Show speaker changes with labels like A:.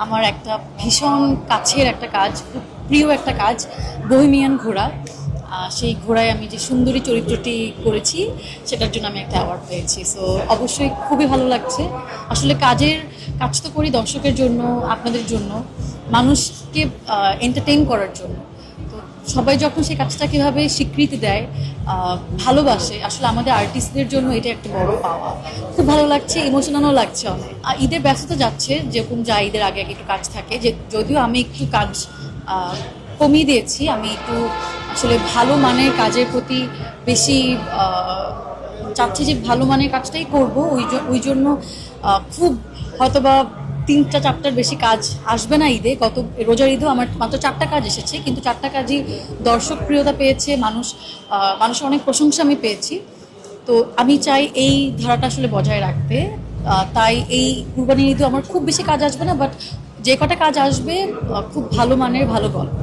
A: আমার একটা ভীষণ কাছের একটা কাজ, খুব প্রিয় একটা কাজ, বহেমিয়ান ঘোড়া। সেই ঘোড়ায় আমি যে সুন্দরী চরিত্রটি করেছি সেটার জন্য আমি একটা অ্যাওয়ার্ড পেয়েছি। সো অবশ্যই খুবই ভালো লাগছে। আসলে কাজ তো করি দর্শকের জন্য, আপনাদের জন্য, মানুষকে এন্টারটেইন করার জন্য। তো সবাই যখন সেই কাজটা কীভাবে স্বীকৃতি দেয়, ভালোবাসে, আসলে আমাদের আর্টিস্টদের জন্য এটা একটা বড় পাওয়া। খুব ভালো লাগছে, ইমোশনালও লাগছে অনেক। ঈদের ব্যস্ততা যাচ্ছে, যেরকম যা ঈদের আগে আগে একটু কাজ থাকে, যে যদিও আমি একটু কাজ কমিয়ে দিয়েছি। আমি একটু আসলে ভালো মানের কাজের প্রতি বেশি চাচ্ছি, যে ভালো মানের কাজটাই করব। ওই জন্য খুব হয়তোবা 3-4টার বেশি কাজ আসবে না ঈদে। গত রোজার ঈদেও আমার মাত্র 4টা কাজ এসেছে, কিন্তু 4টা কাজই দর্শক প্রিয়তা পেয়েছে, মানুষের অনেক প্রশংসা আমি পেয়েছি। তো আমি চাই এই ধারাটা আসলে বজায় রাখতে। তাই এই কুরবানির ঈদেও আমার খুব বেশি কাজ আসবে না, বাট যে কটা কাজ আসবে খুব ভালো মানের, ভালো গল্প।